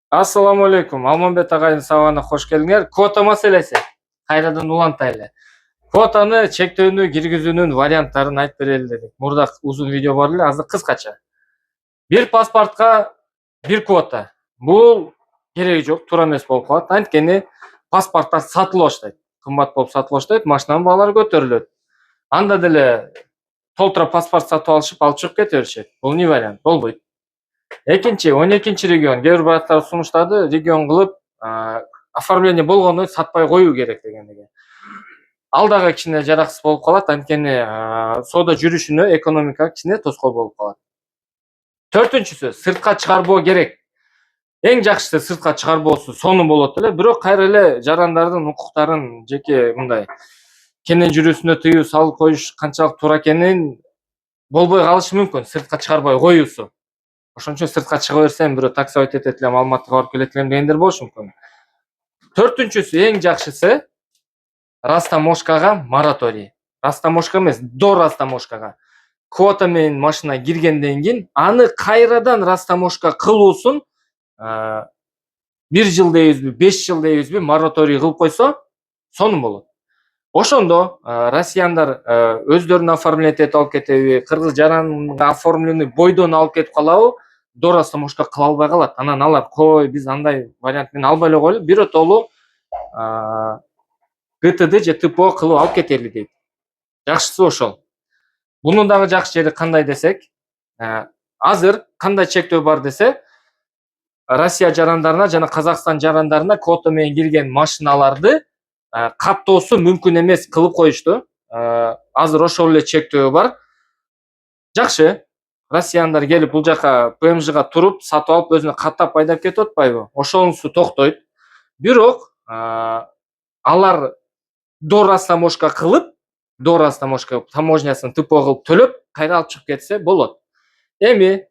Assalamu алейкум. Алмамбет агайдын сабагына кош келиңер. Квота маселеси. Кайрадан улантайлы. Квотаны чектөөнү киргизүүнүн варианттарын айтып берели дедик. Мурда узун видео бар эле, азыр кыскача. Бир паспортко бир квота. Бул кереги жок, туура эмес болуп калат. Анткени паспорттор сатылып баштайт. Кымбат болуп сатылып баштайт, машинанын баалары көтөрүлөт. Анда деле толтура паспорт сатып алышып, алып чыгып кете беришет. Бул не вариант? Болбойт. Экинчи, 12-чи регион. Кээ бир браттар сунуштады, регион кылып, оформление болгондон сатпай коюу керек дегендеги. Ал дагы кичине жараксыз болуп калат, анткени соода жүрүшүнө экономикага кичине тоскоол болуп калат. Төртүнчүсү, сыртка чыгарбоо керек. Эң жакшысы сыртка чыгарбоосу сонун болот эле, бирок кайра эле жарандардын укуктарын жеке мындай кенен жүрүүсүнө тыюу салып коюш канчалык туура экенин болбой калышы мүмкүн, сыртка чыгарбай коюусу. Ошон үчүн сыртка чыга берсем, бирөө такси этет элем, Алматыга барып келет элем дегендер болушу мүмкүн. Төртүнчүсү, эң жакшысы растаможкага мораторий. Растаможка эмес, до растаможкага. Квота менен машина киргенден кийин аны кайрадан растаможка кылуусун 1 жыл дейбизби, 5 жыл дейбизби, мораторий кылып койсо сонун болот. Ошондо россияндар өздөрүнүн оформление этип алып кетеби, кыргыз жаранга оформленный бойдон алып кетип калабы, до растаможка кыла албай калат. Анан алар кой, биз андай вариант менен албай эле коелу, биротолу ГТД же ТПО кылып алып кетели дейт. Жакшысы ошол. Бунун дагы жакшы жери кандай десек, азыр кандай чектөө бар десе, Россия жарандарына жана Казакстан жарандарына квота менен кирген машиналарды каттоосу мүмкүн эмес кылып коюшту. Азыр ошол эле чектөө бар. Жакшы. Россияндар келип бул жака ПМЖга туруп, сатып алып өзүнө каттап айдап кетип атпайбы? Ошонусу токтойт. Бирок алар до растаможка кылып, до растаможка таможнясын ТПО кылып төлөп, кайра алып чыгып кетсе болот. Эми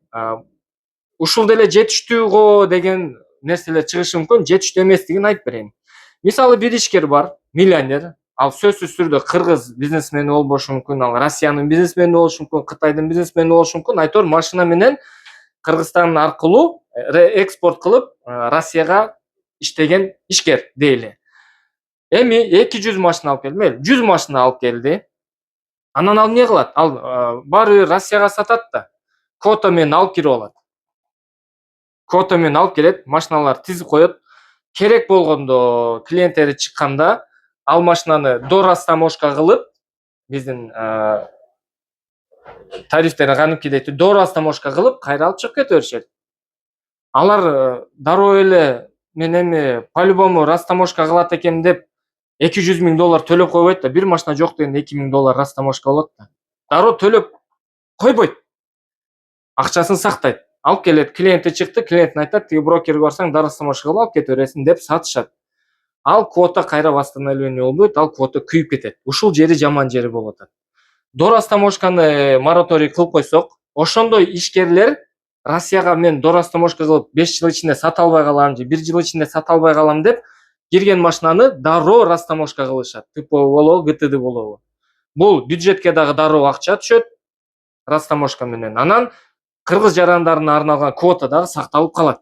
ушул деле жетиштүүгө деген нерселер чыгышы мүмкүн, жетиштүү эместигин айтып берейин. Мисалы бир ишкер бар, миллионер, ал сөзсүз түрдө кыргыз бизнесмени болбошу мүмкүн, ал Россиянын бизнесмени болушу мүмкүн, Кытайдын бизнесмени болушу мүмкүн, айтор машина менен Кыргызстан аркылуу экспорт кылып, Россияга иштеген ишкер дейли. Эми 200 машина алып келди, мейли, 100 машина алып келди. Анан ал эмне кылат? Ал баары бир Россияга сатат да, квота менен алып кирип алат. Квота менен алып келет, машиналар тизип коет. Керек болгондо клиенттери чыкканда ал машинаны до растаможка кылып, биздин тарифтери каныкидей до растаможка кылып, кайра алып чыгып кете беришет. Алар дароо эле мен эми по-любому растаможка кылат экенмин деп $200 000 төлөп койбойт да, бир машина жок дегенде $2 000 растаможка болот да. Дароо төлөп койбойт. Акчасын сактайт. Алып келет, клиенти чыкты, клиент айтат, тиги брокерге барсаң да растаможка кылып алып кете бересиң деп сатышат. Ал квота кайра восстановление болбойт, ал квота күйүп кетет. Ушул жери жаман жери болуп атат. До растаможканы мораторий кылып койсок, ошондой ишкерлер Россияга мен до растаможка кылып 5 жыл ичинде сата албай калам же 1 жыл ичинде сата албай калам деп кирген машинаны дароо растаможка кылышат. ТПО болобу, ГТД болобу. Бул бюджетке дагы дароо акча түшөт растаможка менен. Анан кыргыз жарандарына арналган квота дагы сакталып калат.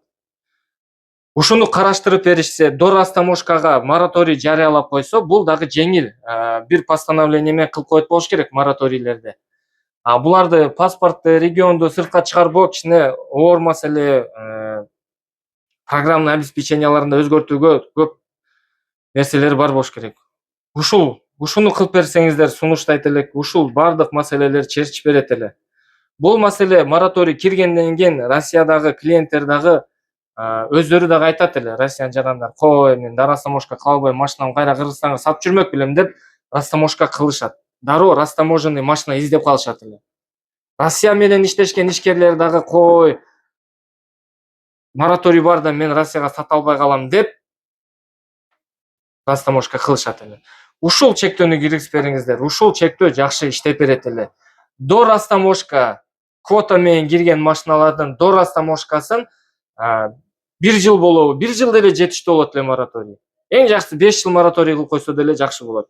Ушуну караштырып беришсе, до растаможкага мораторий жарыялап койсо, бул дагы жеңил. Бир постановление менен кылып коет болуш керек мораторийлерди. Буларды паспортты, регионду сыртка чыгарбоо кичине оор маселе, программный обеспеченияларында өзгөртүүгө көп нерселер бар болуш керек. Ушуну кылып берсеңиздер сунуштайт элек, ушул бардык маселелер чечип берет эле. Бул маселе мораторий киргенден кийин Россиядагы клиенттер дагы өздөрү дагы айтат эле, Россиян жарандар, кой, мен да растаможка кыла албайм, машинамды кайра Кыргызстанга сатып жүрмөк белем деп растаможка кылышат. Дароо растаможенный машина издеп калышат эле. Россия менен иштешкен ишкерлер дагы кой, мораторий бар да мен Россияга сата албай калам деп растаможка кылышат эле. Ушул чектөөнү киргизип бериңиздер. Ушул чектөө жакшы иштеп берет эле. До растаможка квота менен кирген машиналардын до растаможкасын 1 жыл болобу, 1 жыл деле жетиштүү болот эле мораторий. Эң жакшысы 5 жыл мораторий кылып койсо деле жакшы болот.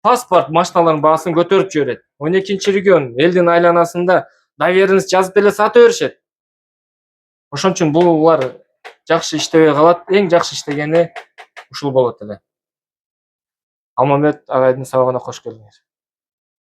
Паспорт машиналардын баасын көтөрүп жиберет. 12-чи регион элдин айланасында доверенность жазып деле сата беришет. Ошон үчүн булар жакшы иштебей калат. Эң жакшы иштегени ушул болот эле. Алмамбет агайдын сабагына кош келдиңиз.